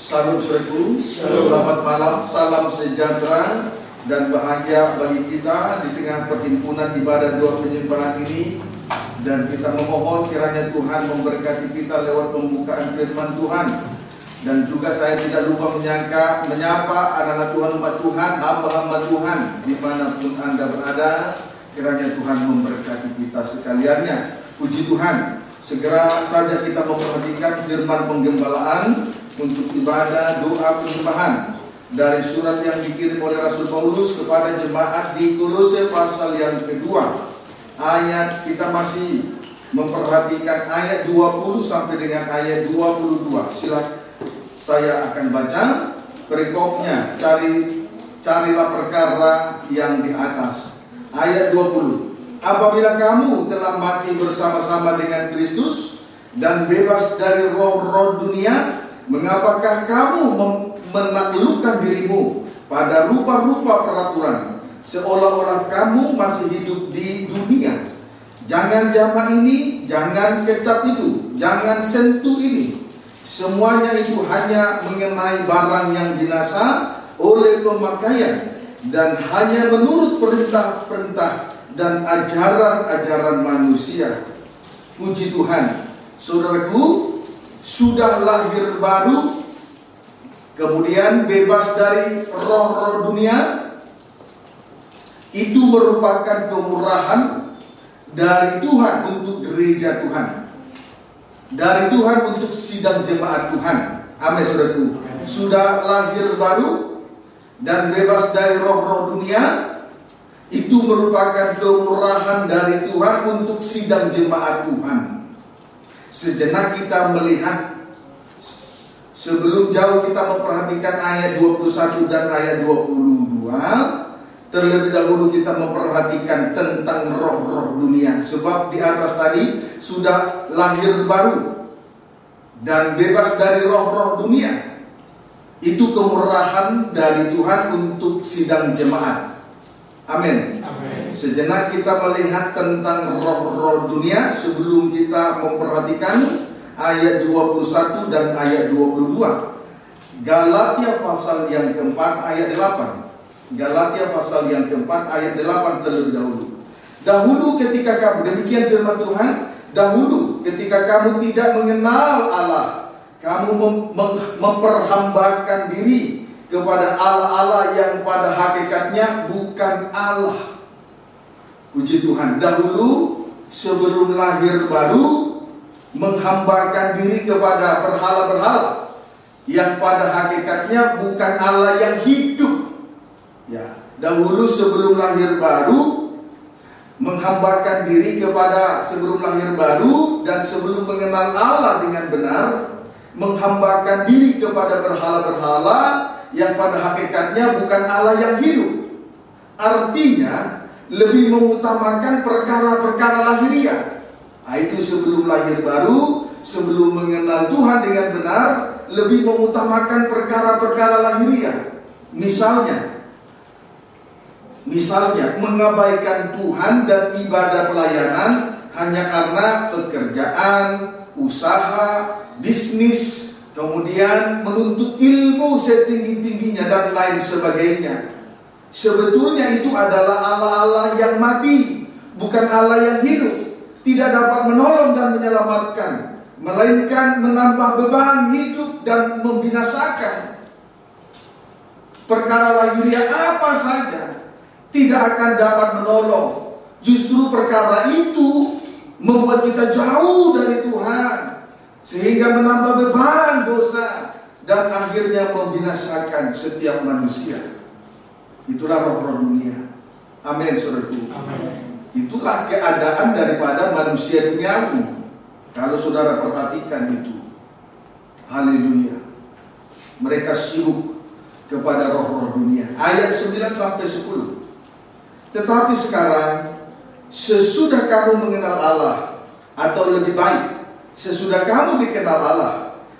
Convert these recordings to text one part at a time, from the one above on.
Salam saudaraku, selamat malam, salam sejahtera dan bahagia bagi kita di tengah perhimpunan ibadah dua penyembahan ini. Dan kita memohon kiranya Tuhan memberkati kita lewat pembukaan firman Tuhan. Dan juga saya tidak lupa menyapa anak-anak Tuhan, umat Tuhan, hamba-hamba Tuhan dimanapun Anda berada. Kiranya Tuhan memberkati kita sekaliannya. Puji Tuhan, segera saja kita memperhatikan firman penggembalaan untuk ibadah doa penyembahan dari surat yang dikirim oleh Rasul Paulus kepada jemaat di Kolose pasal yang kedua. Ayat kita masih memperhatikan ayat 20 sampai dengan ayat 22. Silakan, saya akan baca perikopnya. Carilah perkara yang di atas. Ayat 20. Apabila kamu telah mati bersama-sama dengan Kristus dan bebas dari roh-roh dunia, mengapakah kamu menaklukkan dirimu pada rupa-rupa peraturan, seolah-olah kamu masih hidup di dunia? Jangan jamak ini, jangan kecap itu, jangan sentuh ini. Semuanya itu hanya mengenai barang yang binasa oleh pemakaian, dan hanya menurut perintah-perintah dan ajaran-ajaran manusia. Puji Tuhan, saudaraku, sudah lahir baru, kemudian bebas dari roh-roh dunia. Itu merupakan kemurahan dari Tuhan untuk gereja Tuhan, dari Tuhan untuk sidang jemaat Tuhan. Amin, saudaraku. Sudah lahir baru dan bebas dari roh-roh dunia. Itu merupakan kemurahan dari Tuhan untuk sidang jemaat Tuhan. Sejenak kita melihat, sebelum jauh kita memperhatikan ayat 21 dan ayat 22. Terlebih dahulu kita memperhatikan tentang roh-roh dunia. Sebab di atas tadi sudah lahir baru dan bebas dari roh-roh dunia. Itu kemurahan dari Tuhan untuk sidang jemaat. Amin. Sejenak kita melihat tentang roh-roh dunia sebelum kita memperhatikan ayat 21 dan ayat 22. Galatia pasal yang keempat ayat 8. Galatia pasal yang keempat ayat 8 terlebih dahulu. Dahulu ketika kamu, demikian firman Tuhan, dahulu ketika kamu tidak mengenal Allah, kamu memperhambakan diri kepada Allah-Allah yang pada hakikatnya bukan Allah. Puji Tuhan, dahulu sebelum lahir baru menghambakan diri kepada berhala-berhala yang pada hakikatnya bukan Allah yang hidup. Ya, dahulu sebelum lahir baru menghambakan diri kepada, sebelum lahir baru dan sebelum mengenal Allah dengan benar, menghambakan diri kepada berhala-berhala yang pada hakikatnya bukan Allah yang hidup. Artinya lebih mengutamakan perkara-perkara lahiriah. Itu sebelum lahir baru, sebelum mengenal Tuhan dengan benar, lebih mengutamakan perkara-perkara lahiriah. Misalnya mengabaikan Tuhan dan ibadah pelayanan hanya karena pekerjaan, usaha, bisnis, kemudian menuntut ilmu setinggi-tingginya dan lain sebagainya. Sebetulnya itu adalah Allah-Allah yang mati, bukan Allah yang hidup. Tidak dapat menolong dan menyelamatkan, melainkan menambah beban hidup dan membinasakan. Perkara lahiriah apa saja tidak akan dapat menolong. Justru perkara itu membuat kita jauh dari Tuhan, sehingga menambah beban dosa dan akhirnya membinasakan setiap manusia. Itulah roh-roh dunia. Amin, saudaraku. Amin. Itulah keadaan daripada manusia duniawi. Kalau saudara perhatikan itu, haleluya, mereka sibuk kepada roh-roh dunia. Ayat 9 sampai 10. Tetapi sekarang, sesudah kamu mengenal Allah, atau lebih baik, sesudah kamu dikenal Allah,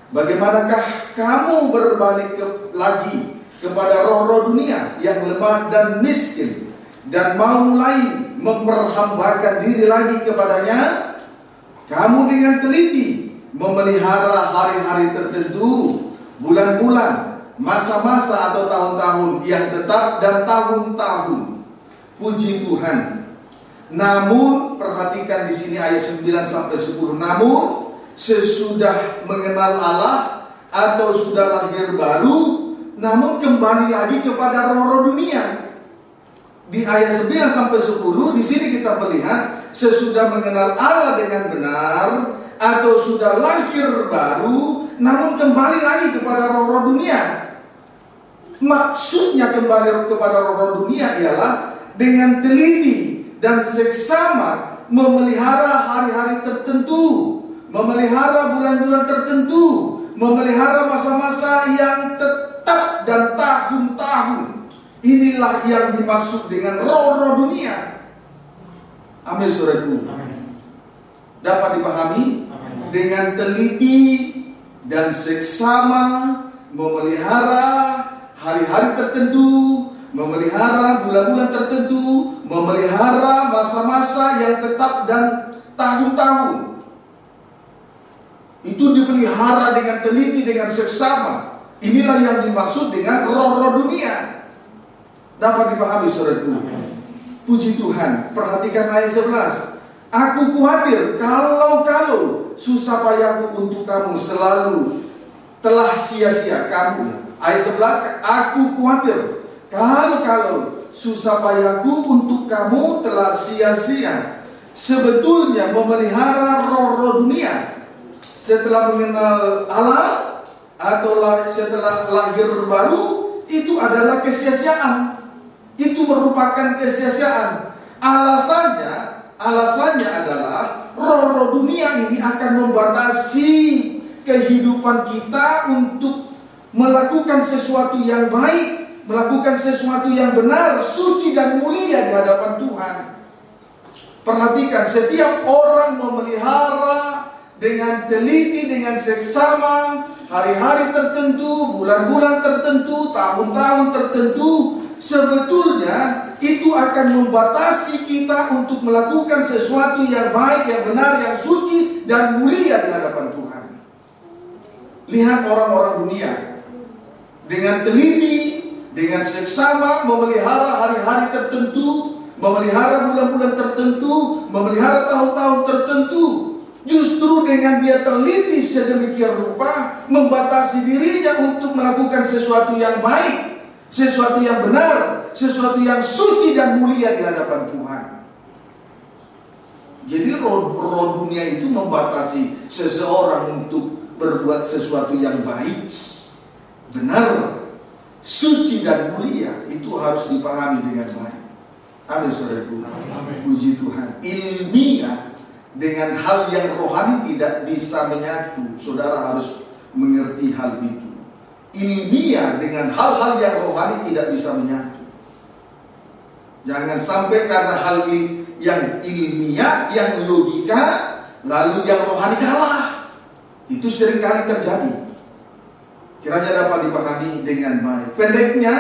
bagaimanakah kamu berbalik lagi kepada roh-roh dunia yang lemah dan miskin, dan mau mulai memperhambakan diri lagi kepadanya? Kamu dengan teliti memelihara hari-hari tertentu, bulan-bulan, masa-masa atau tahun-tahun yang tetap dan tahun-tahun. Puji Tuhan. Namun perhatikan di sini ayat 9 sampai 10. Namun sesudah mengenal Allah atau sudah lahir baru, namun kembali lagi kepada roh-roh dunia. Di ayat 9 sampai 10 di sini kita melihat sesudah mengenal Allah dengan benar atau sudah lahir baru, namun kembali lagi kepada roh-roh dunia. Maksudnya kembali kepada roh-roh dunia ialah dengan teliti dan seksama memelihara hari-hari tertentu, memelihara bulan-bulan tertentu, memelihara masa-masa yang tetap dan tahun-tahun. Inilah yang dimaksud dengan roh-roh dunia. Amin, saudaraku. Dapat dipahami? Dengan teliti dan seksama memelihara hari-hari tertentu, memelihara bulan-bulan tertentu, memelihara masa-masa yang tetap dan tahun-tahun. Itu dipelihara dengan teliti, dengan seksama. Inilah yang dimaksud dengan roh-roh dunia. Dapat dipahami, saudaraku? Puji Tuhan. Perhatikan ayat 11. Aku khawatir kalau susah payahku untuk kamu selalu telah sia-sia. Kamu, ayat 11, aku khawatir kalau susah payahku untuk kamu telah sia-sia. Sebetulnya memelihara roh-roh dunia setelah mengenal Allah atau setelah lahir baru, itu adalah kesia-siaan. Itu merupakan kesia-siaan. Alasannya adalah roh-roh dunia ini akan membatasi kehidupan kita untuk melakukan sesuatu yang baik, melakukan sesuatu yang benar, suci dan mulia di hadapan Tuhan. Perhatikan, setiap orang memelihara dengan teliti, dengan seksama hari-hari tertentu, bulan-bulan tertentu, tahun-tahun tertentu. Sebetulnya itu akan membatasi kita untuk melakukan sesuatu yang baik, yang benar, yang suci dan mulia di hadapan Tuhan. Lihat orang-orang dunia dengan teliti, dengan seksama memelihara hari-hari tertentu, memelihara bulan-bulan tertentu, memelihara tahun-tahun tertentu. Justru dengan dia teliti sedemikian rupa, membatasi dirinya untuk melakukan sesuatu yang baik, sesuatu yang benar, sesuatu yang suci dan mulia di hadapan Tuhan. Jadi roh dunia itu membatasi seseorang untuk berbuat sesuatu yang baik, benar, suci dan mulia. Itu harus dipahami dengan baik. Amin, saudaraku. Puji Tuhan. Ilmiah dengan hal yang rohani tidak bisa menyatu. Saudara harus mengerti hal itu. Ilmiah dengan hal-hal yang rohani tidak bisa menyatu. Jangan sampai karena hal yang ilmiah, yang logika, lalu yang rohani kalah. Itu seringkali terjadi. Kiranya dapat dipahami dengan baik. Pendeknya,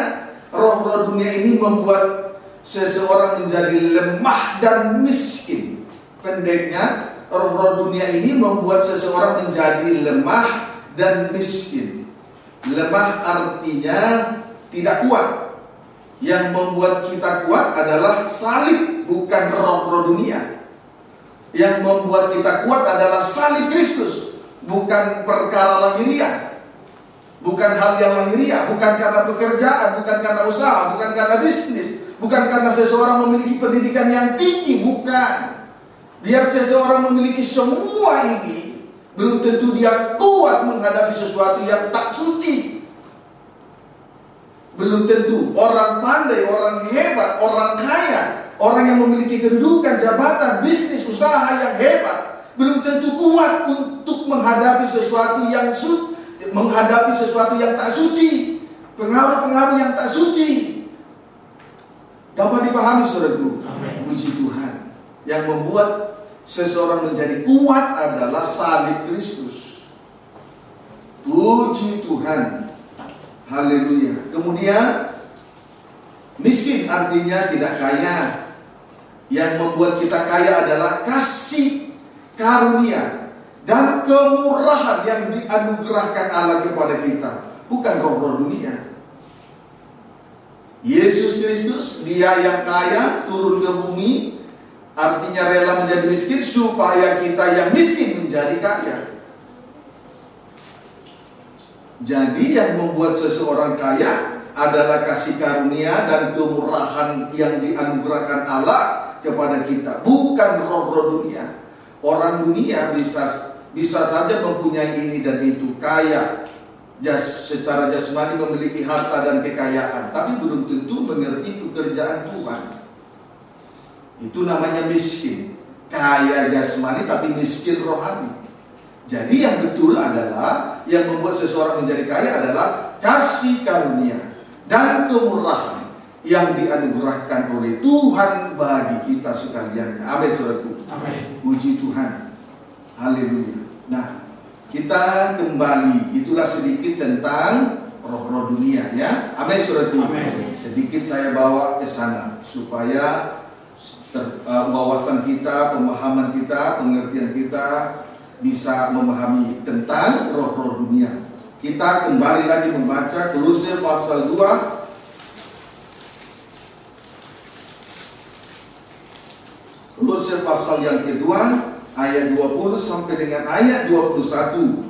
roh-roh dunia ini membuat seseorang menjadi lemah dan miskin. Pendeknya, roh-roh dunia ini membuat seseorang menjadi lemah dan miskin. Lemah artinya tidak kuat. Yang membuat kita kuat adalah salib, bukan roh-roh dunia. Yang membuat kita kuat adalah salib Kristus, bukan perkara lahiriah, bukan hal yang lahiriah, bukan karena pekerjaan, bukan karena usaha, bukan karena bisnis, bukan karena seseorang memiliki pendidikan yang tinggi, bukan. Biar seseorang memiliki semua ini, belum tentu dia kuat menghadapi sesuatu yang tak suci. Belum tentu orang pandai, orang hebat, orang kaya, orang yang memiliki kedudukan, jabatan, bisnis, usaha yang hebat, belum tentu kuat untuk menghadapi sesuatu yang tak suci, pengaruh-pengaruh yang tak suci. Dapat dipahami, saudaraku? Puji Tuhan. Yang membuat seseorang menjadi kuat adalah salib Kristus. Puji Tuhan. Haleluya. Kemudian miskin artinya tidak kaya. Yang membuat kita kaya adalah kasih karunia dan kemurahan yang dianugerahkan Allah kepada kita, bukan roh-roh dunia. Yesus Kristus, Dia yang kaya turun ke bumi, artinya rela menjadi miskin supaya kita yang miskin menjadi kaya. Jadi yang membuat seseorang kaya adalah kasih karunia dan kemurahan yang dianugerahkan Allah kepada kita, bukan roh-roh dunia. Orang dunia bisa saja mempunyai ini dan itu, kaya secara jasmani, memiliki harta dan kekayaan, tapi belum tentu mengerti pekerjaan Tuhan. Itu namanya miskin. Kaya jasmani tapi miskin rohani. Jadi yang betul adalah, yang membuat seseorang menjadi kaya adalah kasih karunia dan kemurahan yang dianugerahkan oleh Tuhan bagi kita sekalian. Amin, saudaraku. Amin. Puji Tuhan. Haleluya. Nah, kita kembali, itulah sedikit tentang roh-roh dunia, ya. Amin, saudaraku. Amin. Sedikit saya bawa ke sana supaya wawasan kita, pemahaman kita, pengertian kita bisa memahami tentang roh-roh dunia. Kita kembali lagi membaca Kolose pasal 2 Kolose pasal yang kedua, ayat 20 sampai dengan ayat 21.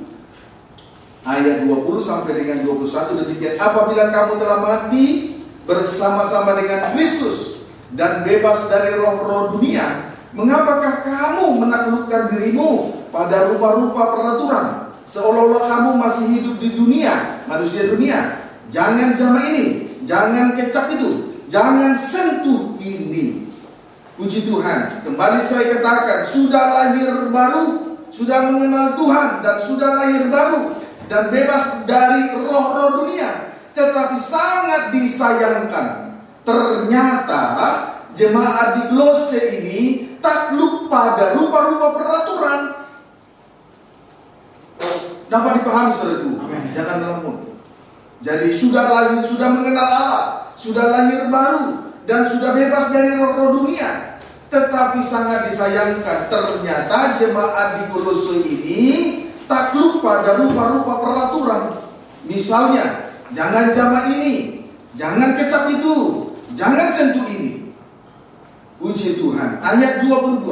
Ayat 20 sampai dengan 21 demikian, apabila kamu telah mati bersama-sama dengan Kristus dan bebas dari roh-roh dunia, mengapakah kamu menaklukkan dirimu pada rupa-rupa peraturan, seolah-olah kamu masih hidup di dunia, manusia dunia? Jangan jamah ini, jangan kecap itu, jangan sentuh ini. Puji Tuhan. Kembali saya katakan, sudah lahir baru, sudah mengenal Tuhan, dan sudah lahir baru dan bebas dari roh-roh dunia. Tetapi sangat disayangkan, ternyata jemaat di Kolose ini takluk pada rupa-rupa peraturan. Dapat dipahami, saudaraku? Jangan melamun. Jadi sudah lahir, sudah mengenal Allah, sudah lahir baru dan sudah bebas dari roh-roh dunia. Tetapi sangat disayangkan, ternyata jemaat di Kolose ini takluk pada rupa-rupa peraturan. Misalnya, jangan jamah ini, jangan kecap itu, jangan sentuh ini. Puji Tuhan. Ayat 22.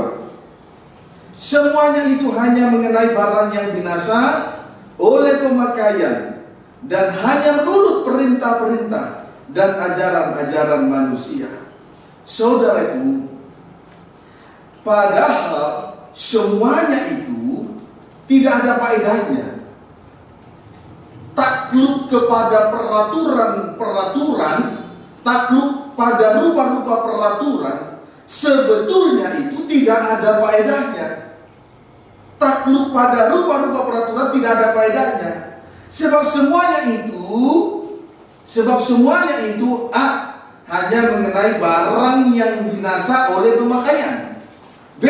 Semuanya itu hanya mengenai barang yang binasa oleh pemakaian dan hanya menurut perintah-perintah dan ajaran-ajaran manusia. Saudaraku, padahal semuanya itu tidak ada faedahnya. Takluk kepada peraturan-peraturan, takluk pada rupa-rupa peraturan, sebetulnya itu tidak ada faedahnya. Takluk pada rupa-rupa peraturan tidak ada faedahnya. Sebab semuanya itu hanya mengenai barang yang binasa oleh pemakaian. B.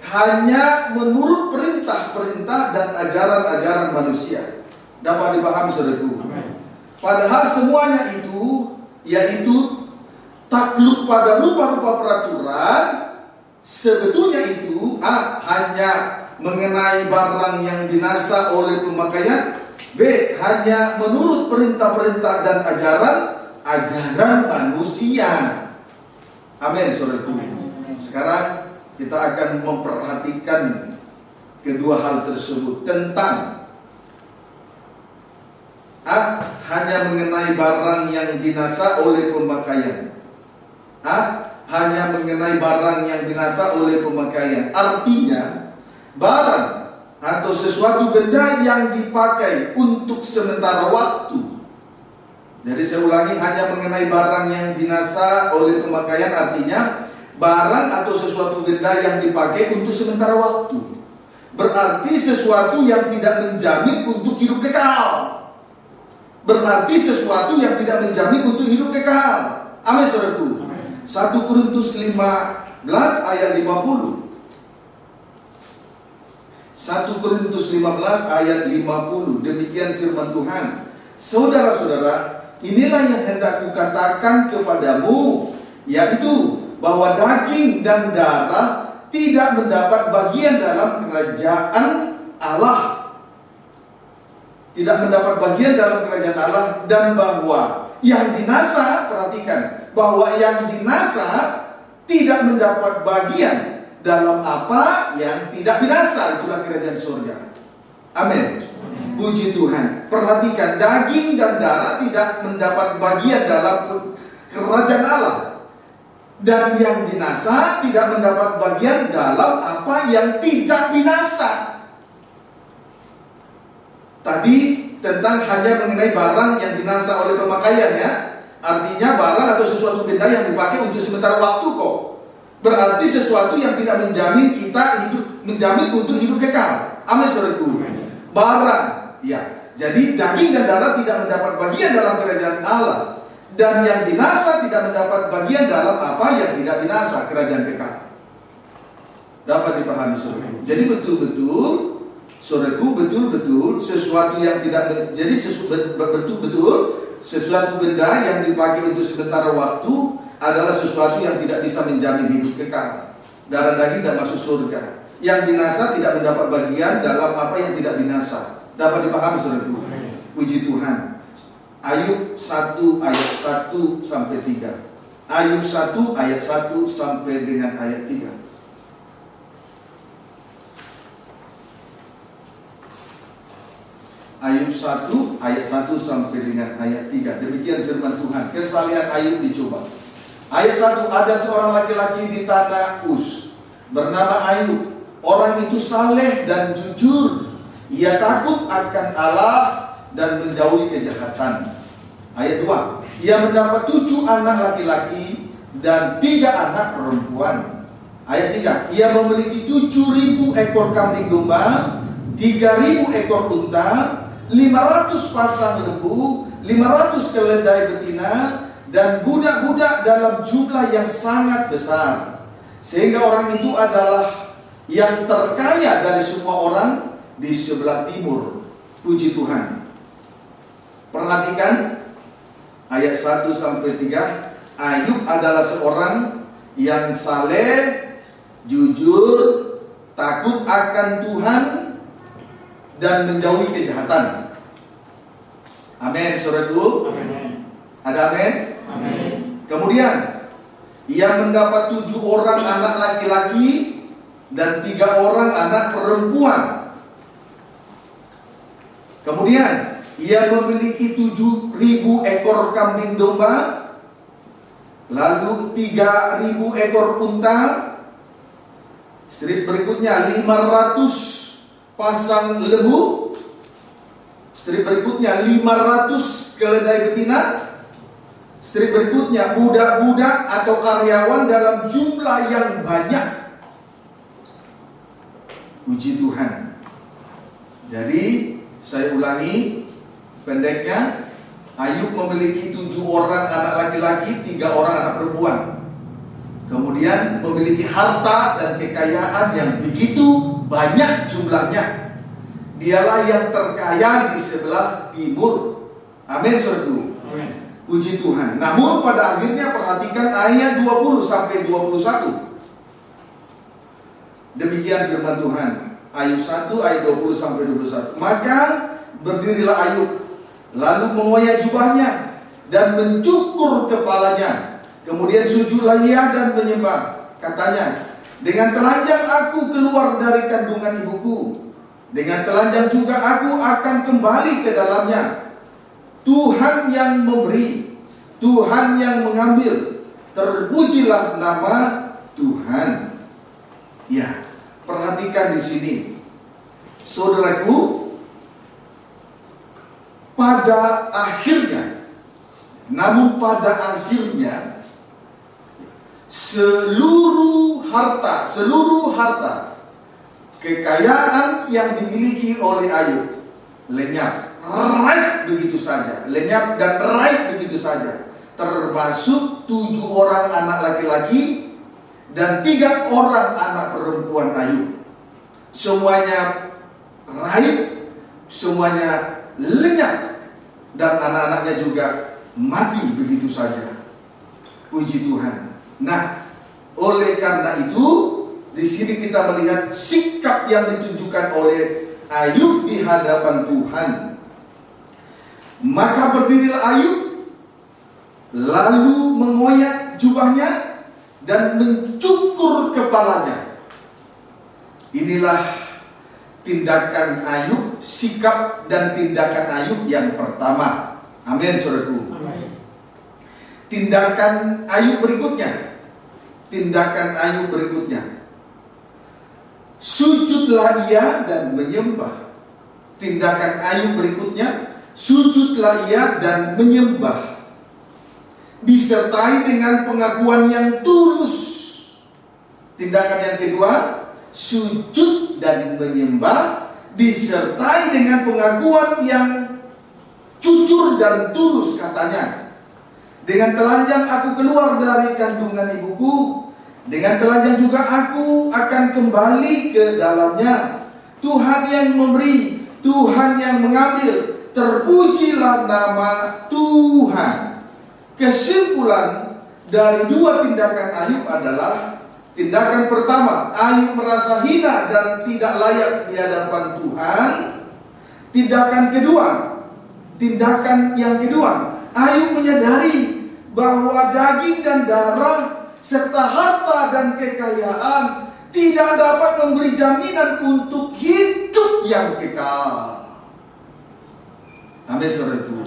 Hanya menurut perintah-perintah dan ajaran-ajaran manusia. Dapat dipahami, saudaraku? Padahal semuanya itu, yaitu takluk pada rupa-rupa peraturan, sebetulnya itu hanya mengenai barang yang binasa oleh pemakaian. B. Hanya menurut perintah-perintah dan ajaran manusia. Amin, saudaraku. Sekarang kita akan memperhatikan kedua hal tersebut tentang hanya mengenai barang yang binasa oleh pemakaian. Hanya mengenai barang yang binasa oleh pemakaian. Artinya, barang atau sesuatu benda yang dipakai untuk sementara waktu. Jadi saya ulangi, hanya mengenai barang yang binasa oleh pemakaian artinya barang atau sesuatu benda yang dipakai untuk sementara waktu. Berarti sesuatu yang tidak menjamin untuk hidup kekal. Berarti sesuatu yang tidak menjamin untuk hidup kekal. Amin, saudaraku. 1 Korintus 15 ayat 50. 1 Korintus 15 ayat 50. Demikian firman Tuhan. Saudara-saudara, inilah yang hendak kukatakan kepadamu, yaitu bahwa daging dan darah tidak mendapat bagian dalam kerajaan Allah, tidak mendapat bagian dalam kerajaan Allah, dan bahwa yang binasa, perhatikan, bahwa yang binasa tidak mendapat bagian dalam apa yang tidak binasa, itulah kerajaan surga. Amin. Puji Tuhan. Perhatikan, daging dan darah tidak mendapat bagian dalam kerajaan Allah, dan yang binasa tidak mendapat bagian dalam apa yang tidak binasa. Tadi tentang hanya mengenai barang yang binasa oleh pemakaiannya, artinya barang atau sesuatu benda yang dipakai untuk sementara waktu kok. Berarti sesuatu yang tidak menjamin kita hidup, menjamin untuk hidup kekal. Amin, saudaraku. Barang, ya. Jadi daging dan darah tidak mendapat bagian dalam kerajaan Allah, dan yang binasa tidak mendapat bagian dalam apa yang tidak binasa, kerajaan kekal. Dapat dipahami, saudaraku. Jadi betul-betul, saudaraku, betul-betul sesuatu yang tidak, jadi betul-betul sesuatu benda yang dipakai untuk sementara waktu adalah sesuatu yang tidak bisa menjamin hidup kekal. Darah daging tidak masuk surga. Yang binasa tidak mendapat bagian dalam apa yang tidak binasa. Dapat dipahami, saudaraku? Puji Tuhan. Ayub 1 ayat 1 sampai 3. Ayub 1 ayat 1 sampai dengan ayat 3. Ayub 1 ayat 1 sampai dengan ayat 3. Demikian firman Tuhan. Kesalehan Ayub dicoba. Ayat 1, ada seorang laki-laki di tanah Uz, bernama Ayub. Orang itu saleh dan jujur. Ia takut akan Allah dan menjauhi kejahatan. Ayat 2, ia mendapat 7 anak laki-laki dan 3 anak perempuan. Ayat 3, ia memiliki 7.000 ekor kambing domba, 3.000 ekor unta, 500 pasang lembu, 500 keledai betina, dan budak-budak dalam jumlah yang sangat besar. Sehingga orang itu adalah yang terkaya dari semua orang di sebelah timur. Puji Tuhan. Perhatikan ayat 1 sampai 3. Ayub adalah seorang yang saleh, jujur, takut akan Tuhan, dan menjauhi kejahatan. Amin, saudaraku. Ada amin? Amin. Kemudian ia mendapat 7 orang anak laki-laki dan 3 orang anak perempuan. Kemudian ia memiliki 7.000 ekor kambing domba, lalu 3.000 ekor unta. Strip berikutnya 500 pasang lembu. Strip berikutnya 500 keledai betina. Strip berikutnya budak-budak atau karyawan dalam jumlah yang banyak. Puji Tuhan. Jadi saya ulangi pendeknya, Ayub memiliki 7 orang anak laki-laki, 3 orang anak perempuan. Kemudian memiliki harta dan kekayaan yang begitu banyak jumlahnya. Dialah yang terkaya di sebelah timur. Amin, saudaraku. Puji Tuhan. Namun pada akhirnya perhatikan ayat 20 sampai 21. Demikian firman Tuhan. Ayub 1 ayat 20 sampai 21. Maka berdirilah Ayub, lalu mengoyak jubahnya dan mencukur kepalanya. Kemudian sujudlah ia dan menyembah. Katanya, dengan telanjang aku keluar dari kandungan ibuku, dengan telanjang juga aku akan kembali ke dalamnya. Tuhan yang memberi, Tuhan yang mengambil, terpujilah nama Tuhan. Ya, perhatikan di sini, saudaraku. Pada akhirnya, namun pada akhirnya, seluruh harta kekayaan yang dimiliki oleh Ayub lenyap, raib begitu saja, lenyap dan raib begitu saja, termasuk 7 orang anak laki-laki dan 3 orang anak perempuan Ayub. Semuanya raib, semuanya lenyap, dan anak-anaknya juga mati begitu saja. Puji Tuhan. Nah, oleh karena itu, di sini kita melihat sikap yang ditunjukkan oleh Ayub di hadapan Tuhan. Maka berdirilah Ayub, lalu mengoyak jubahnya dan mencukur kepalanya. Inilah tindakan Ayub, sikap dan tindakan Ayub yang pertama. Amin, saudaraku. Tindakan Ayub berikutnya. Sujudlah ia dan menyembah. Tindakan Ayub berikutnya, sujudlah ia dan menyembah, disertai dengan pengakuan yang tulus. Tindakan yang kedua, sujud dan menyembah, disertai dengan pengakuan yang jujur dan tulus. Katanya, dengan telanjang aku keluar dari kandungan ibuku, dengan telanjang juga aku akan kembali ke dalamnya. Tuhan yang memberi, Tuhan yang mengambil, terpujilah nama Tuhan. Kesimpulan dari dua tindakan Ayub adalah, tindakan pertama, Ayub merasa hina dan tidak layak di hadapan Tuhan. Tindakan yang kedua, Ayub menyadari bahwa daging dan darah serta harta dan kekayaan tidak dapat memberi jaminan untuk hidup yang kekal. Amin, saudaraku.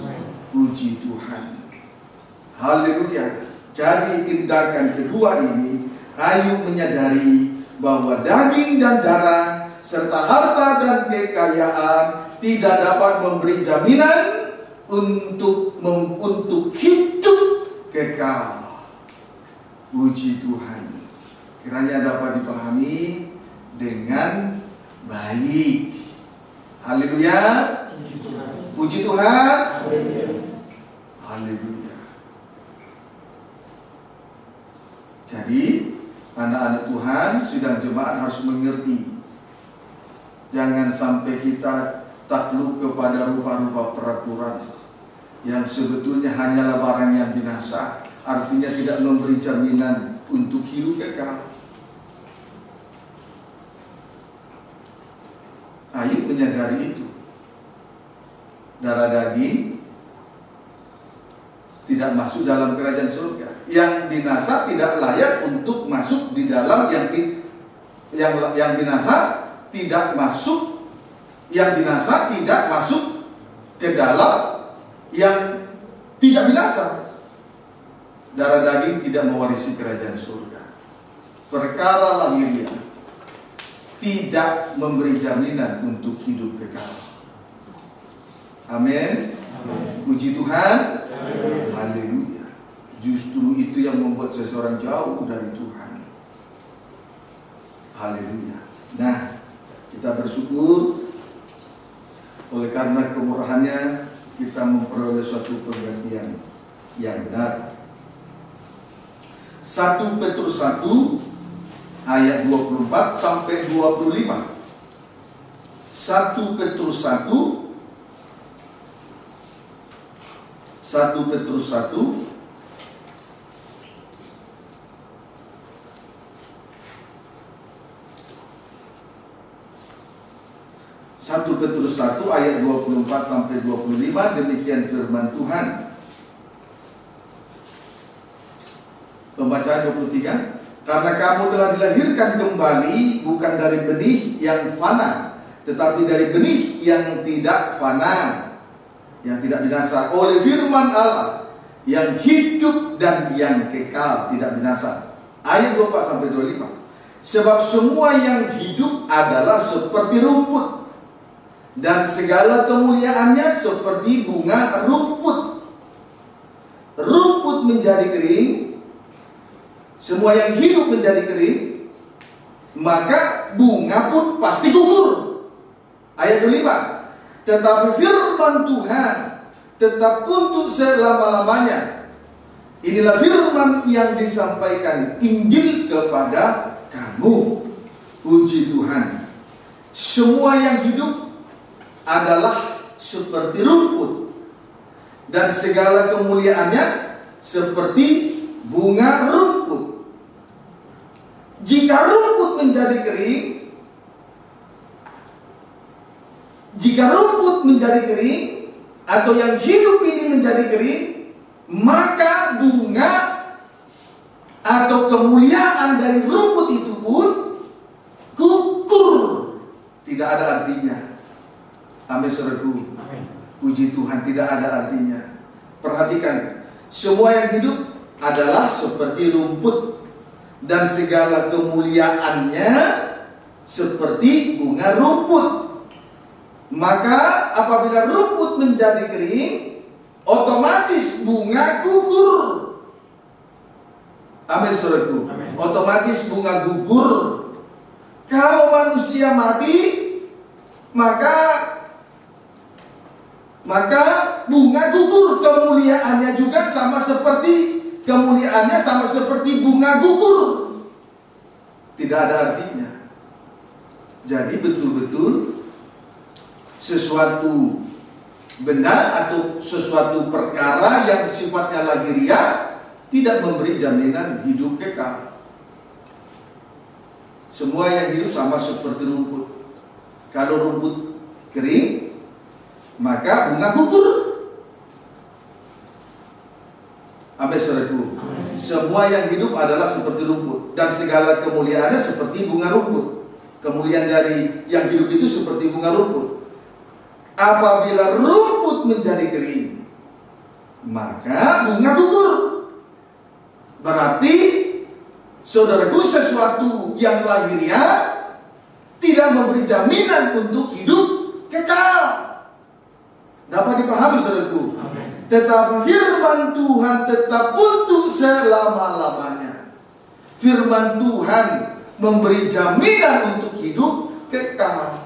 Puji Tuhan. Haleluya. Jadi tindakan kedua ini, Ayub menyadari bahwa daging dan darah serta harta dan kekayaan tidak dapat memberi jaminan untuk hidup kekal. Puji Tuhan. Kiranya dapat dipahami dengan baik. Haleluya. Puji Tuhan. Haleluya. Jadi anak-anak Tuhan, sidang jemaat harus mengerti, jangan sampai kita takluk kepada rupa-rupa peraturan yang sebetulnya hanyalah barang yang binasa, artinya tidak memberi jaminan untuk hidup kekal. Ayub menyadari itu. Darah daging tidak masuk dalam kerajaan surga. Yang binasa tidak layak untuk masuk di dalam yang binasa tidak masuk. Yang binasa tidak masuk ke dalam yang tidak binasa. Darah daging tidak mewarisi kerajaan surga. Perkara lahiriah tidak memberi jaminan untuk hidup kekal. Amin. Puji Tuhan. Haleluya. Justru itu yang membuat seseorang jauh dari Tuhan. Haleluya. Nah, kita bersyukur oleh karena kemurahannya kita memperoleh suatu penggantian yang benar. 1 Petrus 1 ayat 24 sampai 25. 1 Petrus 1 ayat 24 sampai 25, demikian firman Tuhan. Pembacaan 23. Karena kamu telah dilahirkan kembali bukan dari benih yang fana, tetapi dari benih yang tidak fana, yang tidak binasa, oleh firman Allah yang hidup dan yang kekal, tidak binasa. Ayat 24 sampai 25. Sebab semua yang hidup adalah seperti rumput, dan segala kemuliaannya seperti bunga rumput. Rumput menjadi kering, semua yang hidup menjadi kering, maka bunga pun pasti gugur. Ayat 25. Tetapi firman Tuhan tetap untuk selama-lamanya. Inilah firman yang disampaikan Injil kepada kamu. Puji Tuhan. Semua yang hidup adalah seperti rumput, dan segala kemuliaannya seperti bunga rumput. Jika rumput menjadi kering, jika rumput menjadi kering atau yang hidup ini menjadi kering, maka bunga atau kemuliaan dari rumput itu pun gugur, tidak ada artinya. Amin, saudaraku. Puji Tuhan, tidak ada artinya. Perhatikan, semua yang hidup adalah seperti rumput dan segala kemuliaannya seperti bunga rumput. Maka apabila rumput menjadi kering, otomatis bunga gugur. Amin, saudaraku. Otomatis bunga gugur. Kalau manusia mati, maka bunga gugur. Kemuliaannya juga sama seperti bunga gugur. Tidak ada artinya. Jadi betul-betul sesuatu benda atau sesuatu perkara yang sifatnya lahiriah tidak memberi jaminan hidup kekal. Semua yang hidup sama seperti rumput. Kalau rumput kering, maka bunga gugur. Amin, saudaraku. Semua yang hidup adalah seperti rumput dan segala kemuliaannya seperti bunga rumput. Kemuliaan dari yang hidup itu seperti bunga rumput. Apabila rumput menjadi kering, maka bunga gugur. Berarti, saudaraku, sesuatu yang lahiriah tidak memberi jaminan untuk hidup kekal. Dapat dipahami, saudaraku? Tetapi firman Tuhan tetap untuk selama-lamanya. Firman Tuhan memberi jaminan untuk hidup kekal.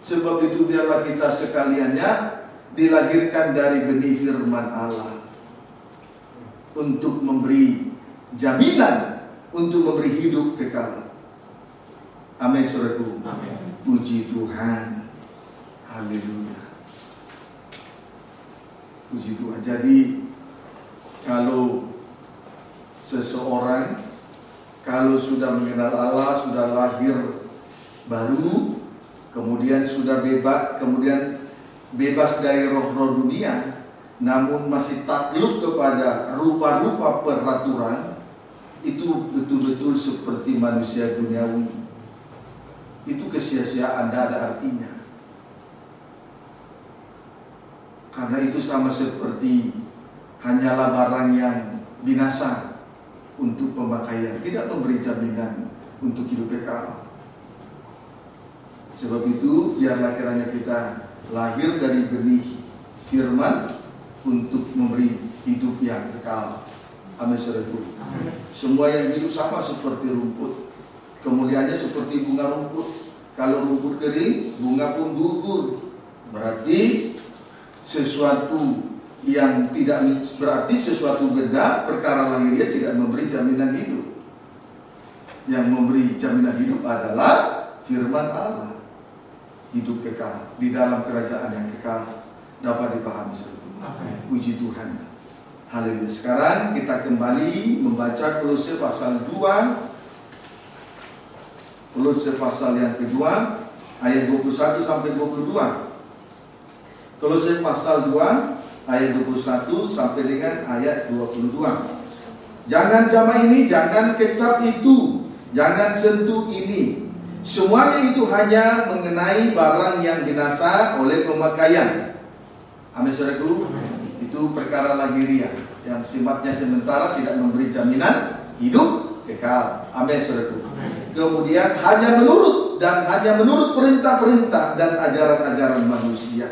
Sebab itu biarlah kita sekaliannya dilahirkan dari benih firman Allah untuk memberi jaminan, untuk memberi hidup kekal. Amin, saudaraku. Puji Tuhan. Haleluya. Puji Tuhan. Jadi kalau seseorang kalau sudah mengenal Allah, sudah lahir baru, kemudian sudah bebas dari roh-roh dunia, namun masih takluk kepada rupa-rupa peraturan, itu betul-betul seperti manusia duniawi. Itu kesia-siaan, tidak ada artinya. Karena itu sama seperti hanyalah barang yang binasa untuk pemakaian, tidak memberi jaminan untuk hidup kekal. Sebab itu biarlah kiranya kita lahir dari benih firman untuk memberi hidup yang kekal. Amin, saudaraku. Semua yang hidup sama seperti rumput, kemuliaannya seperti bunga rumput. Kalau rumput kering, bunga pun gugur. Berarti sesuatu yang tidak berarti sesuatu benda, perkara lahiriah tidak memberi jaminan hidup. Yang memberi jaminan hidup adalah firman Allah. Hidup kekal di dalam kerajaan yang kekal. Dapat dipahami, saudara. Puji Tuhan. Haleluya. Sekarang kita kembali membaca Kolose pasal 2. Kolose pasal yang kedua, ayat 21 sampai 22. Kolose pasal 2 ayat 21 sampai dengan ayat 22. Jangan jamah ini, jangan kecap itu, jangan sentuh ini. Semuanya itu hanya mengenai barang yang binasa oleh pemakaian. Amin, saudaraku. Itu perkara lahiriah yang sifatnya sementara, tidak memberi jaminan hidup kekal. Amin, saudaraku. Kemudian hanya menurut perintah-perintah dan ajaran-ajaran manusia.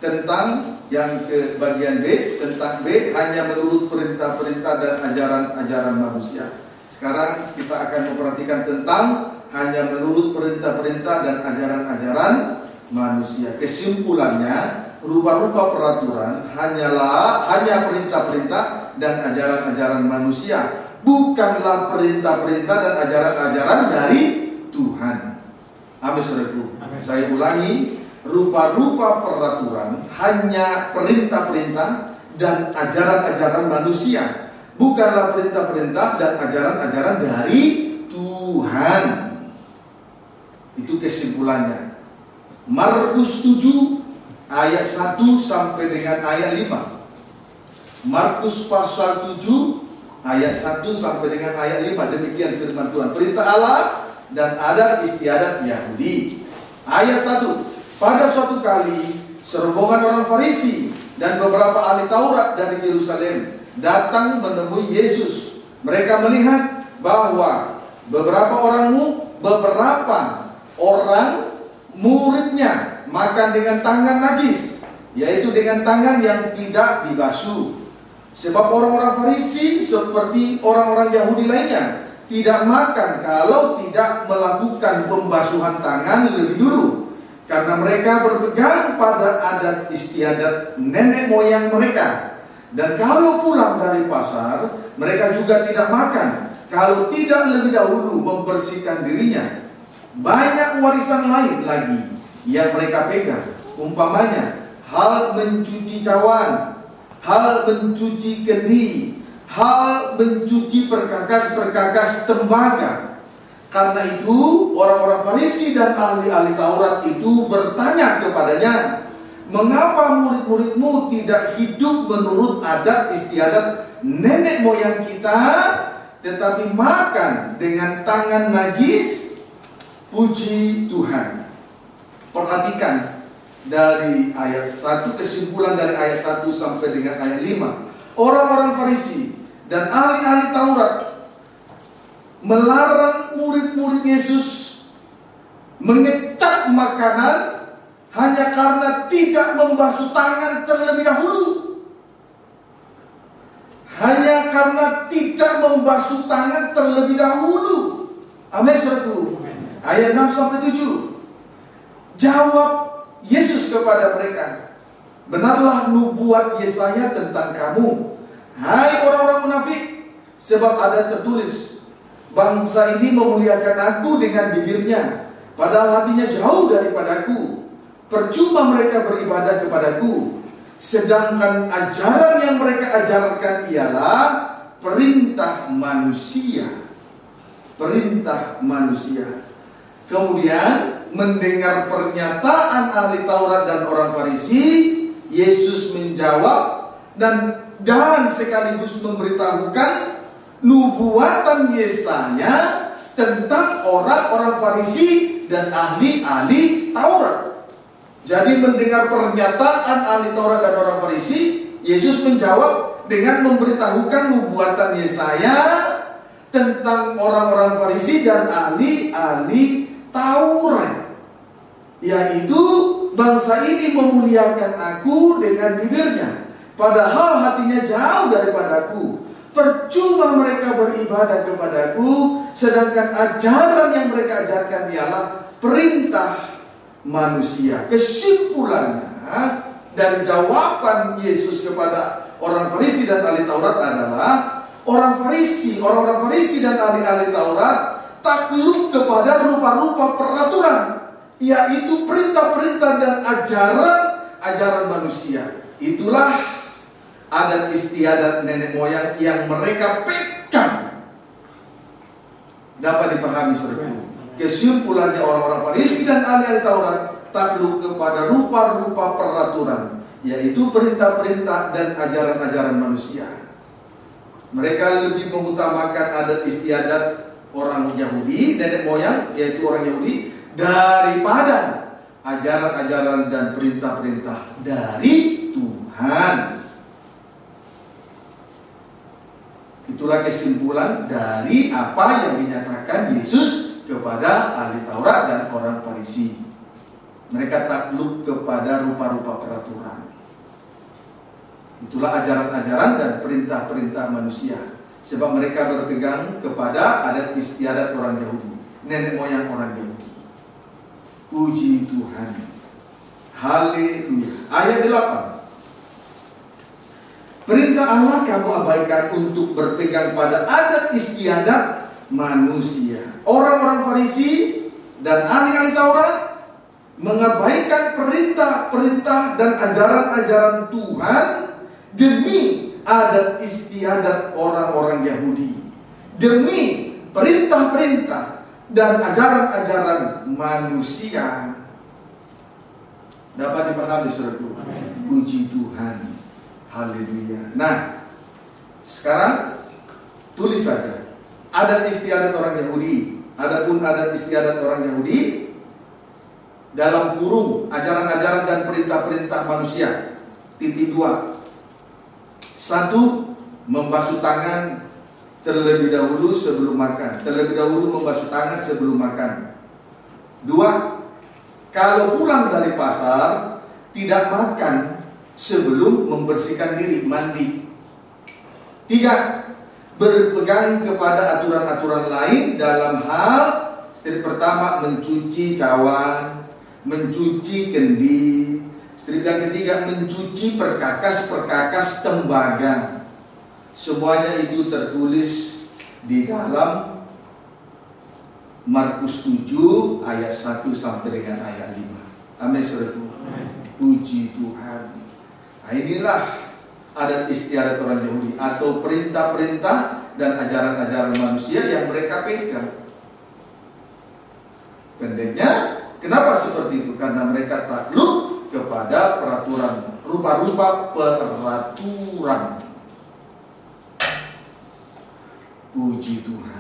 Tentang yang ke bagian B, tentang B, hanya menurut perintah-perintah dan ajaran-ajaran manusia. Sekarang kita akan memperhatikan tentang hanya menurut perintah-perintah dan ajaran-ajaran manusia. Kesimpulannya, rupa-rupa peraturan hanya perintah-perintah dan ajaran-ajaran manusia, bukanlah perintah-perintah dan ajaran-ajaran dari Tuhan. Amin, saudaraku. Saya ulangi, rupa-rupa peraturan hanya perintah-perintah dan ajaran-ajaran manusia, bukanlah perintah-perintah dan ajaran-ajaran dari Tuhan. Itu kesimpulannya. Markus 7 ayat 1 sampai dengan ayat 5. Markus pasal 7 ayat 1 sampai dengan ayat 5. Demikian firman Tuhan. Perintah Allah dan adat istiadat Yahudi. Ayat 1. Pada suatu kali serombongan orang Farisi dan beberapa ahli Taurat dari Yerusalem datang menemui Yesus. Mereka melihat bahwa beberapa orang muridnya makan dengan tangan najis, yaitu dengan tangan yang tidak dibasuh. Sebab orang-orang Farisi seperti orang-orang Yahudi lainnya tidak makan kalau tidak melakukan pembasuhan tangan lebih dulu, karena mereka berpegang pada adat istiadat nenek moyang mereka. Dan kalau pulang dari pasar, mereka juga tidak makan kalau tidak lebih dahulu membersihkan dirinya. Banyak warisan lain lagi yang mereka pegang, umpamanya hal mencuci cawan, hal mencuci kendi, hal mencuci perkakas-perkakas tembaga. Karena itu orang-orang Farisi dan ahli-ahli Taurat itu bertanya kepadanya, mengapa murid-muridmu tidak hidup menurut adat istiadat nenek moyang kita, tetapi makan dengan tangan najis? Puji Tuhan. Perhatikan dari ayat 1, kesimpulan dari ayat 1 sampai dengan ayat 5. Orang-orang Farisi dan ahli-ahli Taurat melarang murid-murid Yesus mengecap makanan hanya karena tidak membasuh tangan terlebih dahulu. Hanya karena tidak membasuh tangan terlebih dahulu. Amin, saudaraku. Ayat 6 sampai 7. Jawab Yesus kepada mereka, benarlah nubuat Yesaya tentang kamu, hai orang-orang munafik, sebab ada tertulis, bangsa ini memuliakan aku dengan bibirnya, padahal hatinya jauh daripadaku. Percuma mereka beribadah kepadaku, sedangkan ajaran yang mereka ajarkan ialah perintah manusia. Perintah manusia. Kemudian mendengar pernyataan ahli Taurat dan orang Farisi, Yesus menjawab dan sekaligus memberitahukan nubuatan Yesaya tentang orang-orang Farisi dan ahli-ahli Taurat. Jadi mendengar pernyataan ahli Taurat dan orang Farisi, Yesus menjawab dengan memberitahukan nubuatan Yesaya tentang orang-orang Farisi dan ahli-ahli Taurat, yaitu bangsa ini memuliakan aku dengan bibirnya, padahal hatinya jauh daripadaku. Percuma mereka beribadah kepadaku, sedangkan ajaran yang mereka ajarkan ialah perintah manusia. Kesimpulannya dari jawaban Yesus kepada orang Farisi dan ahli Taurat adalah orang-orang Farisi dan ahli-ahli Taurat takluk kepada rupa-rupa peraturan, yaitu perintah-perintah dan ajaran manusia. Itulah adat istiadat nenek moyang yang mereka pegang. Dapat dipahami, saudara. Kesimpulannya orang-orang Farisi dan ahli-ahli Taurat takluk kepada rupa-rupa peraturan, yaitu perintah-perintah dan ajaran-ajaran manusia. Mereka lebih mengutamakan adat istiadat orang Yahudi, nenek moyang, yaitu orang Yahudi, daripada ajaran-ajaran dan perintah-perintah dari Tuhan. Itulah kesimpulan dari apa yang dinyatakan Yesus kepada ahli Taurat dan orang Farisi. Mereka takluk kepada rupa-rupa peraturan. Itulah ajaran-ajaran dan perintah-perintah manusia. Sebab mereka berpegang kepada adat istiadat orang Yahudi, nenek moyang orang Yahudi. Puji Tuhan. Haleluya. Ayat 8. Perintah Allah kamu abaikan untuk berpegang pada adat istiadat manusia. Orang-orang Farisi dan ahli-ahli Taurat mengabaikan perintah-perintah dan ajaran-ajaran Tuhan demi adat istiadat orang-orang Yahudi, demi perintah-perintah dan ajaran-ajaran manusia. Dapat dipahami saudaraku? Puji Tuhan. Haleluya. Nah, sekarang tulis saja. Adat istiadat orang Yahudi. Adapun adat istiadat orang Yahudi dalam kurung ajaran-ajaran dan perintah-perintah manusia. Titik 2. 1. Membasuh tangan terlebih dahulu sebelum makan. Terlebih dahulu membasuh tangan sebelum makan. 2. Kalau pulang dari pasar, tidak makan sebelum membersihkan diri, mandi. 3. Berpegang kepada aturan-aturan lain dalam hal strip pertama mencuci cawan, mencuci kendi. Strip yang ketiga mencuci perkakas-perkakas tembaga. Semuanya itu tertulis di dalam Markus 7 ayat 1 sampai dengan ayat 5. Amin saudaraku. Puji Tuhan. Nah, inilah adat istiadat orang Yahudi atau perintah-perintah dan ajaran-ajaran manusia yang mereka pegang. Pendeknya, kenapa seperti itu? Karena mereka takluk kepada peraturan, rupa-rupa peraturan. Puji Tuhan.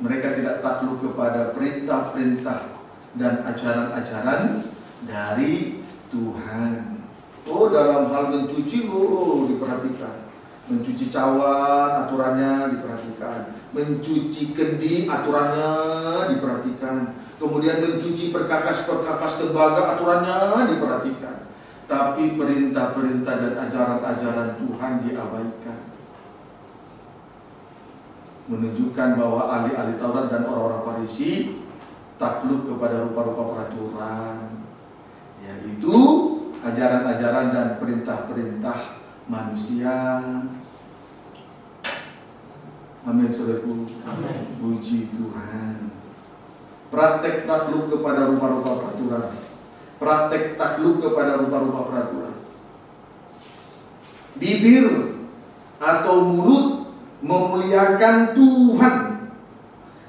Mereka tidak takluk kepada perintah-perintah dan ajaran-ajaran dari Tuhan. Oh, dalam hal mencuci, diperhatikan. Mencuci cawan, aturannya diperhatikan. Mencuci kendi, aturannya diperhatikan. Kemudian mencuci perkakas-perkakas tembaga, aturannya diperhatikan. Tapi perintah-perintah dan ajaran-ajaran Tuhan diabaikan. Menunjukkan bahwa ahli-ahli Taurat dan orang-orang Farisi takluk kepada rupa-rupa peraturan, yaitu ajaran-ajaran dan perintah-perintah manusia. Amin saudaraku. Puji Tuhan. Praktek takluk kepada rupa-rupa peraturan. Praktek takluk kepada rupa-rupa peraturan. Bibir atau mulut memuliakan Tuhan,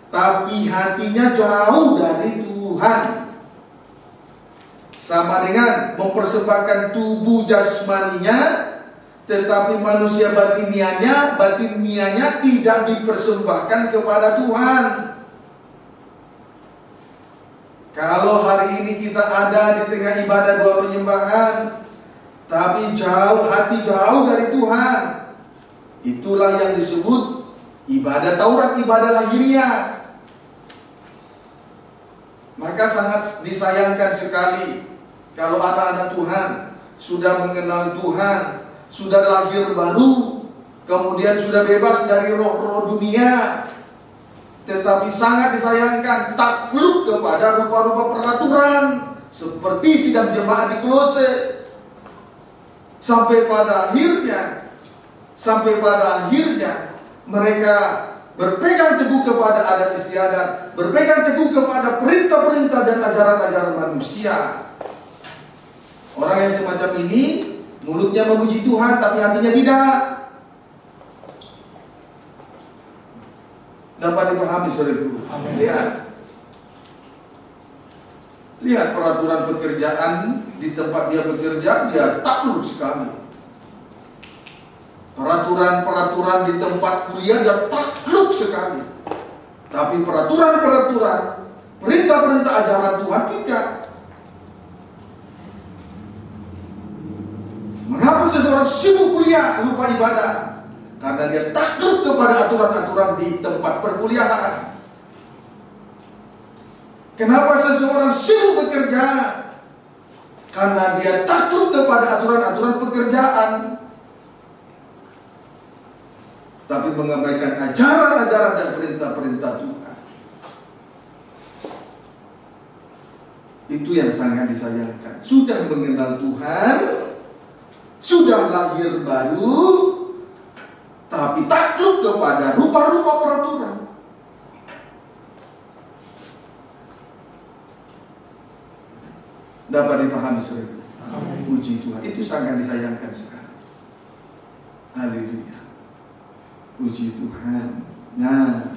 tapi hatinya jauh dari Tuhan. Sama dengan mempersembahkan tubuh jasmaninya, tetapi manusia batinianya tidak dipersembahkan kepada Tuhan. Kalau hari ini kita ada di tengah ibadah dua penyembahan, tapi hati jauh dari Tuhan, itulah yang disebut ibadah Taurat, ibadah lahiriah. Maka sangat disayangkan sekali kalau anak-anak Tuhan sudah mengenal Tuhan, sudah lahir baru, kemudian sudah bebas dari roh-roh dunia, tetapi sangat disayangkan takluk kepada rupa-rupa peraturan seperti sidang jemaat di Kolose. Sampai pada akhirnya mereka berpegang teguh kepada adat istiadat, berpegang teguh kepada perintah-perintah dan ajaran-ajaran manusia. Orang yang semacam ini mulutnya memuji Tuhan tapi hatinya tidak. Dapat dipahami saudaraku. Lihat peraturan pekerjaan di tempat dia bekerja, dia takluk sekali. Peraturan-peraturan di tempat kuliah dia takluk sekali. Tapi peraturan-peraturan, perintah-perintah ajaran Tuhan tidak. Mengapa seseorang sibuk kuliah lupa ibadah? Karena dia takluk kepada aturan-aturan di tempat perkuliahan. Kenapa seseorang sibuk bekerja? Karena dia takluk kepada aturan-aturan pekerjaan, tapi mengabaikan ajaran-ajaran dan perintah-perintah Tuhan. Itu yang sangat disayangkan. Sudah mengenal Tuhan, sudah lahir baru, tapi takluk kepada rupa-rupa peraturan. Dapat dipahami saudara? Puji Tuhan. Itu sangat disayangkan sekali. Haleluya. Puji Tuhan. Nah,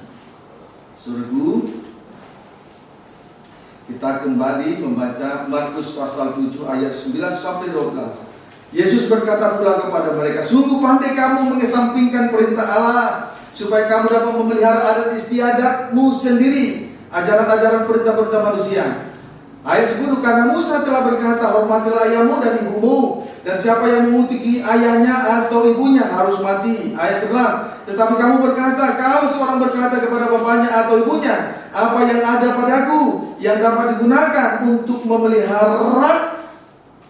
saudaraku, Kita kembali membaca Markus pasal 7 ayat 9 sampai 12. Yesus berkata pula kepada mereka, sungguh pandai kamu mengesampingkan perintah Allah, supaya kamu dapat memelihara adat istiadatmu sendiri, ajaran-ajaran perintah-perintah manusia. Ayat 10, karena Musa telah berkata, hormatilah ayahmu dan ibumu, dan siapa yang memutiki ayahnya atau ibunya harus mati. Ayat 11, tetapi kamu berkata, kalau seorang berkata kepada bapaknya atau ibunya, apa yang ada padaku yang dapat digunakan untuk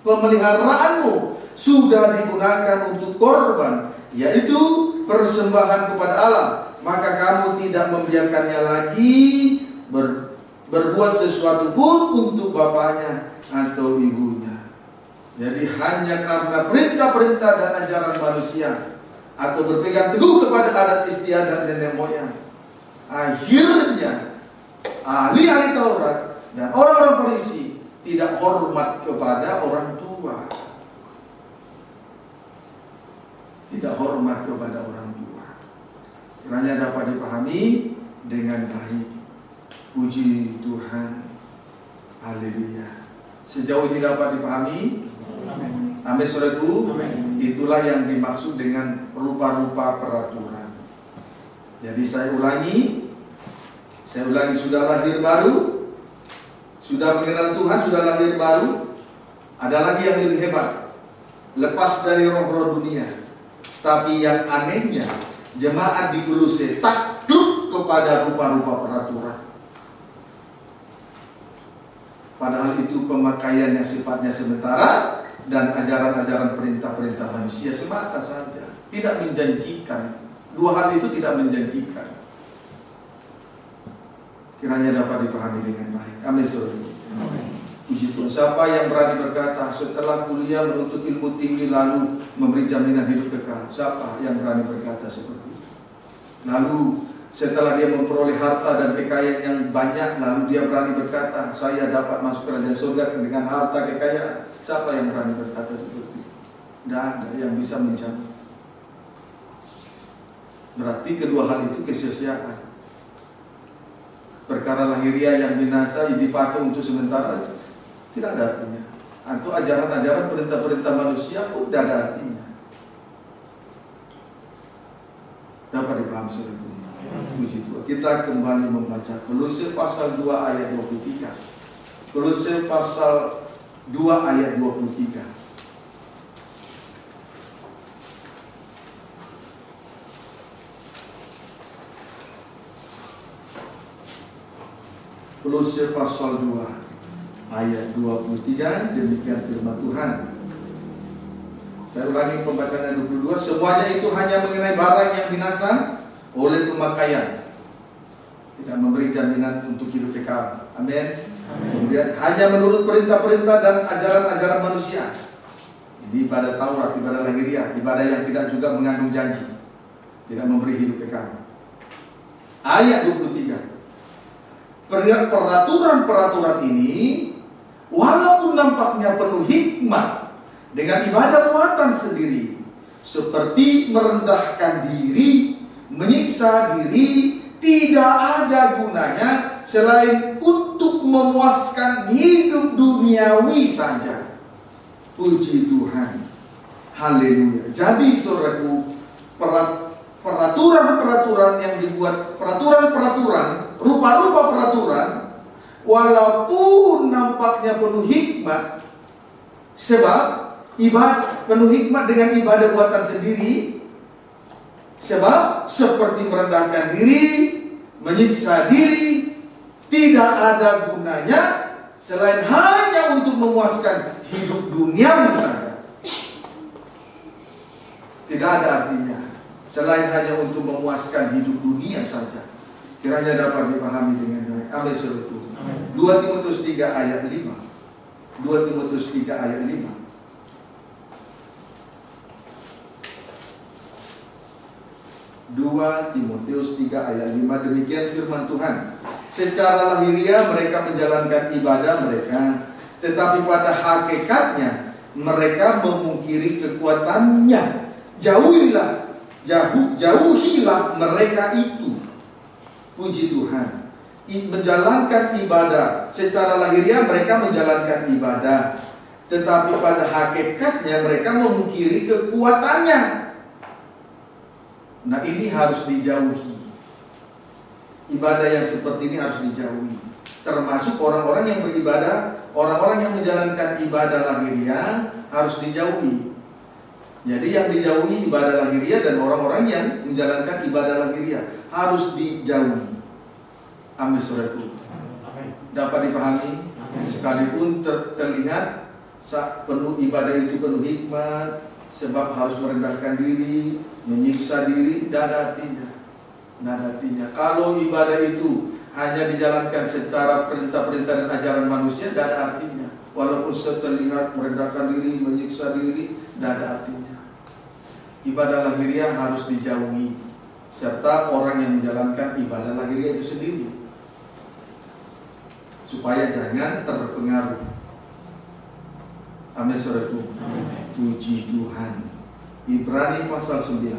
pemeliharaanmu sudah digunakan untuk korban, yaitu persembahan kepada Allah, maka kamu tidak membiarkannya lagi berbuat sesuatu pun untuk bapaknya atau ibunya. Jadi hanya karena perintah-perintah dan ajaran manusia atau berpegang teguh kepada adat istiadat nenek moyang, akhirnya ahli-ahli Taurat dan orang-orang Farisi tidak hormat kepada orang tua. Tidak hormat kepada orang tua. Kiranya dapat dipahami dengan baik. Puji Tuhan. Haleluya. Sejauh ini dapat dipahami? Amin, saudaraku. Itulah yang dimaksud dengan rupa-rupa peraturan. Jadi saya ulangi, sudah lahir baru, sudah mengenal Tuhan, sudah lahir baru. Ada lagi yang lebih hebat, lepas dari roh-roh dunia. Tapi yang anehnya, jemaat di Kolose takluk kepada rupa-rupa peraturan. Padahal itu pemakaian yang sifatnya sementara dan ajaran-ajaran perintah-perintah manusia semata saja. Tidak menjanjikan. Dua hal itu tidak menjanjikan. Kiranya dapat dipahami dengan baik. Amin, saudara. Puji Tuhan. Siapa yang berani berkata setelah kuliah menuntut ilmu tinggi lalu memberi jaminan hidup kekal? Siapa yang berani berkata seperti itu? Lalu setelah dia memperoleh harta dan kekayaan yang banyak, lalu dia berani berkata saya dapat masuk kerajaan surga dengan harta kekayaan? Siapa yang berani berkata seperti itu? Tidak ada yang bisa menjamin. Berarti kedua hal itu kesia-siaan. Perkara lahiriah yang binasa dipakai untuk sementara tidak ada artinya. Atau ajaran-ajaran perintah-perintah manusia pun tidak ada artinya. Dapat dipahami saudara. Puji Tuhan. Kita kembali membaca Kolose pasal 2 ayat 23. Kolose pasal 2 ayat 23. Kolose pasal 2 ayat 23, demikian firman Tuhan. Saya ulangi pembacaan ayat 22. Semuanya itu hanya mengenai barang yang binasa oleh pemakaian, tidak memberi jaminan untuk hidup kekal. Amin. Kemudian hanya menurut perintah-perintah dan ajaran-ajaran manusia. Ini ibadah Taurat, ibadah lahiriah, ibadah yang tidak juga mengandung janji, tidak memberi hidup kekal. Ayat 23. Peraturan-peraturan ini walaupun nampaknya penuh hikmat dengan ibadah muatan sendiri, seperti merendahkan diri, menyiksa diri, tidak ada gunanya selain untuk memuaskan hidup duniawi saja. Puji Tuhan. Haleluya. Jadi saudaraku, peraturan-peraturan yang dibuat, peraturan-peraturan, rupa-rupa peraturan, walaupun nampaknya penuh hikmat, sebab penuh hikmat dengan ibadah buatan sendiri, sebab seperti merendahkan diri, menyiksa diri, tidak ada gunanya selain hanya untuk memuaskan hidup duniawi saja. Tidak ada artinya selain hanya untuk memuaskan hidup dunia saja. Kiranya dapat dipahami dengan baik. Amin, saudaraku. 2 Timotius 3 ayat 5. 2 Timotius 3 ayat 5. 2 Timotius 3 ayat 5, demikian firman Tuhan. Secara lahiriah mereka menjalankan ibadah mereka, tetapi pada hakikatnya mereka memungkiri kekuatannya. Jauhilah mereka itu. Puji Tuhan. menjalankan ibadah. Secara lahiriah mereka menjalankan ibadah, tetapi pada hakikatnya mereka memungkiri kekuatannya. Nah, ini harus dijauhi. Ibadah yang seperti ini harus dijauhi. Termasuk orang-orang yang beribadah, orang-orang yang menjalankan ibadah lahiriah harus dijauhi. Jadi yang dijauhi ibadah lahiriah dan orang-orang yang menjalankan ibadah lahiriah harus dijauhi. Amin, saudaraku. Dapat dipahami? Sekalipun terlihat penuh ibadah itu penuh hikmat, sebab harus merendahkan diri, menyiksa diri, tidak ada artinya. Tidak ada artinya. Kalau ibadah itu hanya dijalankan secara perintah-perintah dan ajaran manusia, tidak ada artinya. Walaupun terlihat merendahkan diri, menyiksa diri, tidak ada artinya. Ibadah lahiriah harus dijauhi, serta orang yang menjalankan ibadah lahiriah itu sendiri, supaya jangan terpengaruh. Amin, saudaraku. Puji Tuhan. Ibrani pasal 9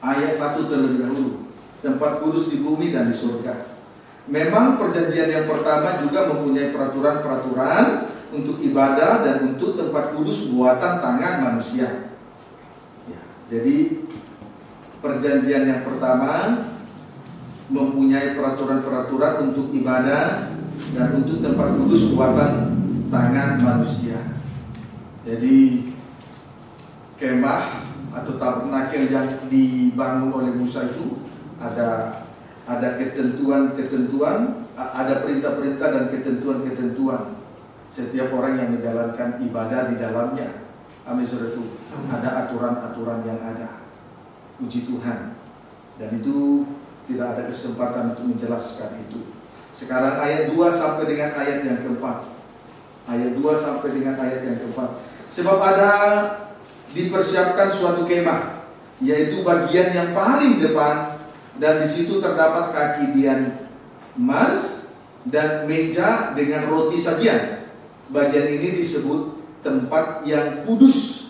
ayat 1 terlebih dahulu. Tempat kudus di bumi dan di surga. Memang perjanjian yang pertama juga mempunyai peraturan-peraturan untuk ibadah dan untuk tempat kudus buatan tangan manusia. Ya, jadi perjanjian yang pertama mempunyai peraturan-peraturan untuk ibadah dan untuk tempat kudus buatan tangan manusia. Jadi kemah atau tabernakel yang dibangun oleh Musa itu ada ketentuan-ketentuan, ada perintah-perintah dan ketentuan-ketentuan. Setiap orang yang menjalankan ibadah di dalamnya. Amin, saudaraku. Ada aturan-aturan yang ada. Puji Tuhan. Dan itu tidak ada kesempatan untuk menjelaskan itu. Sekarang ayat 2 sampai dengan ayat yang keempat. Ayat 2 sampai dengan ayat yang keempat. Sebab ada dipersiapkan suatu kemah, yaitu bagian yang paling depan, dan di situ terdapat kaki dian emas dan meja dengan roti sajian. Bagian ini disebut tempat yang kudus.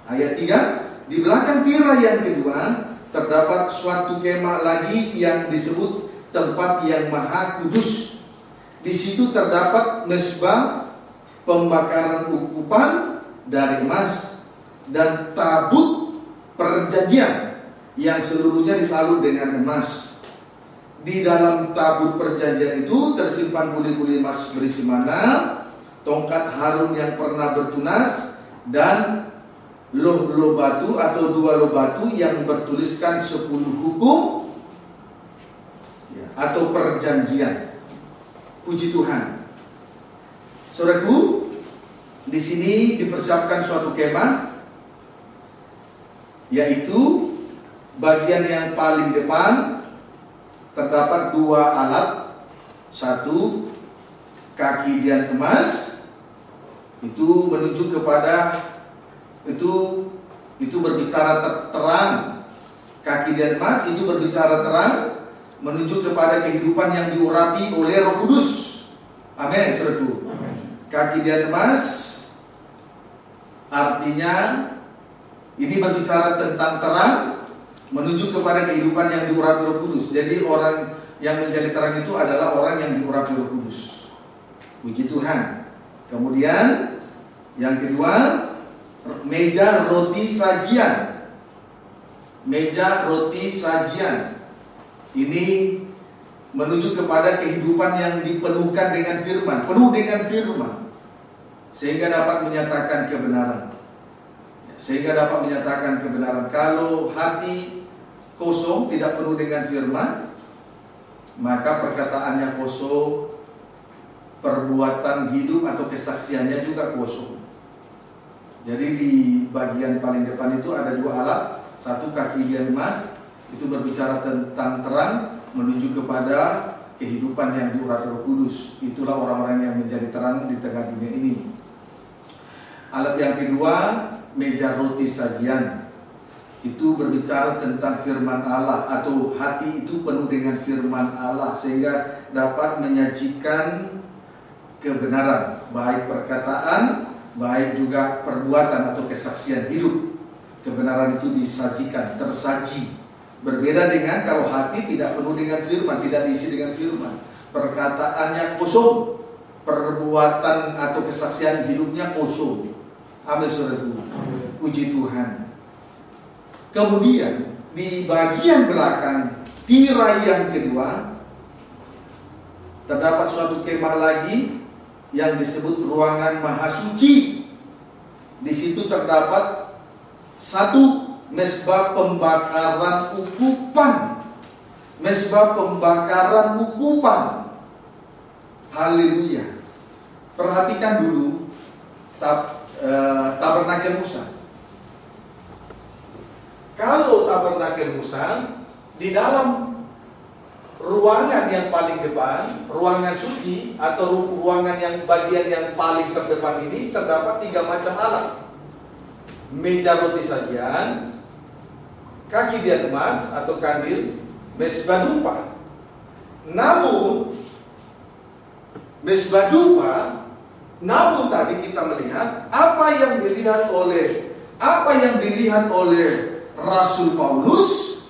Ayat 3, di belakang tirai yang kedua terdapat suatu kemah lagi yang disebut tempat yang maha kudus. Di situ terdapat mezbah pembakaran ukupan dari emas dan tabut perjanjian yang seluruhnya disalut dengan emas. Di dalam tabut perjanjian itu tersimpan buli-buli emas berisi mana, tongkat Harun yang pernah bertunas, dan loh batu atau 2 loh batu yang bertuliskan 10 hukum atau perjanjian. Puji Tuhan. Saudaraku, di sini dipersiapkan suatu kemah, yaitu bagian yang paling depan terdapat 2 alat. Satu, kaki dian emas, itu menunjuk kepada itu berbicara terang. Kaki dian emas itu berbicara terang, menunjuk kepada kehidupan yang diurapi oleh Roh Kudus. Amin, saudaraku. Kaki dian emas artinya ini berbicara tentang terang, menunjuk kepada kehidupan yang diurapi Roh Kudus. Jadi orang yang menjadi terang itu adalah orang yang diurapi Roh Kudus. Puji Tuhan. Kemudian yang kedua, meja roti sajian. Meja roti sajian ini menunjuk kepada kehidupan yang dipenuhkan dengan firman, penuh dengan firman, sehingga dapat menyatakan kebenaran. Sehingga dapat menyatakan kebenaran. Kalau hati kosong, tidak penuh dengan firman, maka perkataannya kosong, perbuatan hidup atau kesaksiannya juga kosong. Jadi di bagian paling depan itu ada 2 alat. Satu, kaki dian emas, itu berbicara tentang terang, menunjuk kepada kehidupan yang diurapi Roh Kudus. Itulah orang-orang yang menjadi terang di tengah dunia ini. Alat yang kedua, meja roti sajian, itu berbicara tentang firman Allah, atau hati itu penuh dengan firman Allah, sehingga dapat menyajikan kebenaran, baik perkataan, baik juga perbuatan atau kesaksian hidup. Kebenaran itu disajikan, tersaji Berbeda dengan kalau hati tidak penuh dengan firman, tidak diisi dengan firman. Perkataannya kosong, perbuatan atau kesaksian hidupnya kosong. Amin, saudaraku. Puji Tuhan. Kemudian di bagian belakang tirai yang kedua terdapat suatu kemah lagi yang disebut ruangan maha suci. Di situ terdapat satu mezbah pembakaran ukupan. Mezbah pembakaran ukupan. Haleluya. Perhatikan dulu tabernakel Musa. Kalau tabernakel Musa, di dalam ruangan yang paling depan, ruangan suci atau ruangan yang bagian yang paling terdepan ini terdapat 3 macam alat. Meja roti sajian, kaki dian emas atau kandil, mezbah dupa. Namun mezbah dupa, namun tadi kita melihat apa yang dilihat oleh Rasul Paulus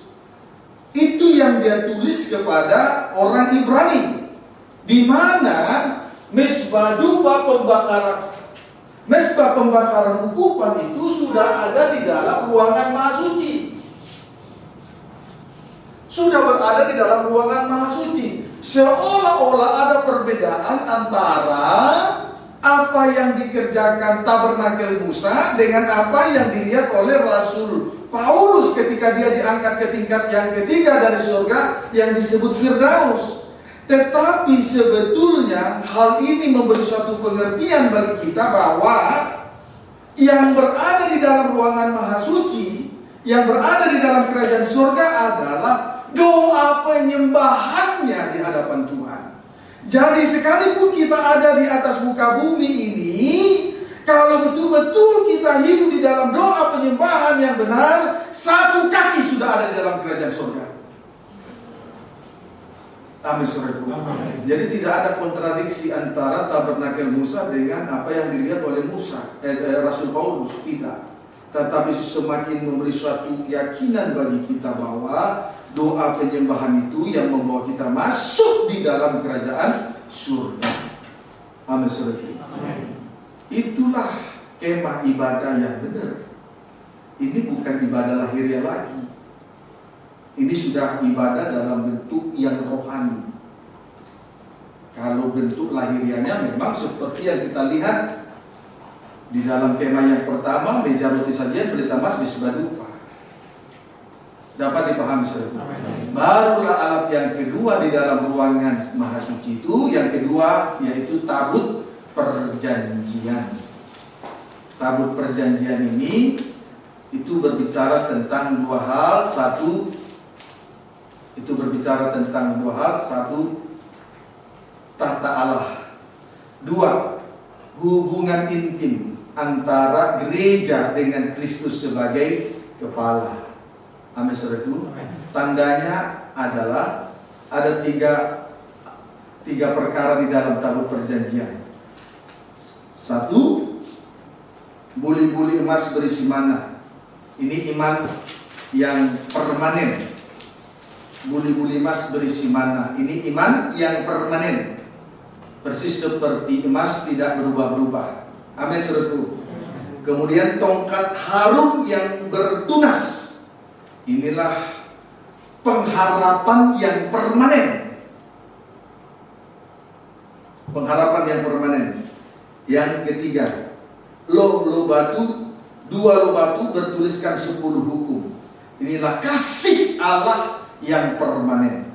itu yang dia tulis kepada orang Ibrani, di mana mezbah dupa pembakaran ukupan itu sudah ada di dalam ruangan maha suci. Sudah berada di dalam ruangan maha suci. Seolah-olah ada perbedaan antara apa yang dikerjakan tabernakel Musa dengan apa yang dilihat oleh Rasul Paulus ketika dia diangkat ke tingkat yang ketiga dari surga yang disebut Firdaus. Tetapi sebetulnya hal ini memberi suatu pengertian bagi kita bahwa yang berada di dalam ruangan maha suci, yang berada di dalam kerajaan surga adalah doa penyembahannya di hadapan Tuhan. Jadi sekalipun kita ada di atas muka bumi ini, kalau betul-betul kita hidup di dalam doa penyembahan yang benar, satu kaki sudah ada di dalam kerajaan surga. Amin, saudaraku. Jadi tidak ada kontradiksi antara tabernakel Musa dengan apa yang dilihat oleh Rasul Paulus. Tidak. Tetapi semakin memberi suatu keyakinan bagi kita bahwa doa penyembahan itu yang membawa kita masuk di dalam kerajaan surga. Amin, saudaraku. Itulah kemah ibadah yang benar. Ini bukan ibadah lahiriah lagi. Ini sudah ibadah dalam bentuk yang rohani. Kalau bentuk lahiriahnya memang seperti yang kita lihat di dalam kemah yang pertama, meja roti sajian, pelita emas, mezbah dupa. Dapat dipahami, saudara? Barulah alat yang kedua di dalam ruangan maha suci itu, yang kedua yaitu tabut perjanjian. Tabut perjanjian ini itu berbicara tentang dua hal. Satu, tahta Allah. Dua, hubungan intim antara gereja dengan Kristus sebagai kepala. Amin, saudaraku. Tandanya adalah ada tiga perkara di dalam tabut perjanjian. Satu, buli-buli emas berisi mana. Ini iman yang permanen. Buli-buli emas berisi mana. Ini iman yang permanen. Persis seperti emas tidak berubah-berubah. Amin, saudaraku. Kemudian tongkat Harun yang bertunas. Inilah pengharapan yang permanen. Pengharapan yang permanen. Yang ketiga, dua lo batu bertuliskan 10 hukum. Inilah kasih Allah yang permanen.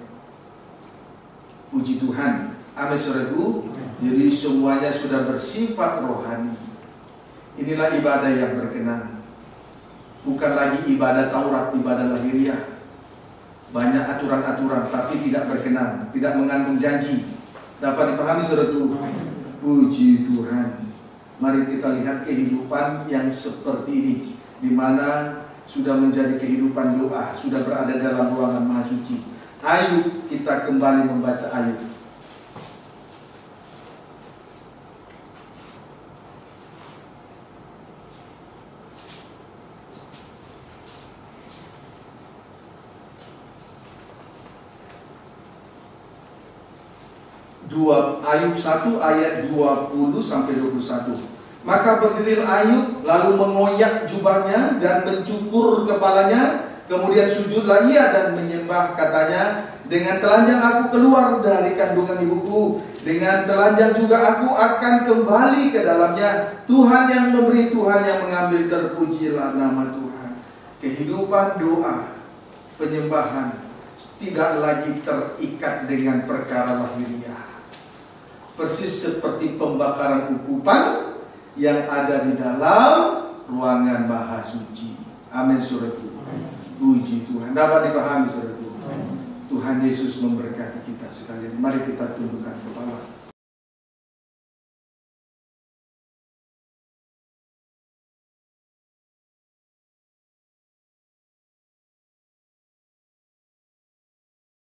Puji Tuhan. Amin, saudaraku. Jadi semuanya sudah bersifat rohani. Inilah ibadah yang berkenan. Bukan lagi ibadah Taurat, ibadah lahiriah. Banyak aturan-aturan tapi tidak berkenan, tidak mengandung janji. Dapat dipahami, saudaraku? Puji Tuhan. Mari kita lihat kehidupan yang seperti ini, di mana sudah menjadi kehidupan doa, sudah berada dalam ruangan maha suci. Ayo kita kembali membaca ayat. Ayub 1 ayat 20 sampai 21. Maka berdirilah Ayub lalu mengoyak jubahnya dan mencukur kepalanya, kemudian sujudlah ia dan menyembah, katanya, dengan telanjang aku keluar dari kandungan ibuku, dengan telanjang juga aku akan kembali ke dalamnya. Tuhan yang memberi, Tuhan yang mengambil, terpujilah nama Tuhan. Kehidupan doa, penyembahan tidak lagi terikat dengan perkara lahiriah, persis seperti pembakaran ukupan yang ada di dalam ruangan maha suci. Amin, saudaraku. Puji Tuhan. Dapat dipahami, saudaraku. Tuhan Yesus memberkati kita sekalian. Mari kita tundukkan kepala.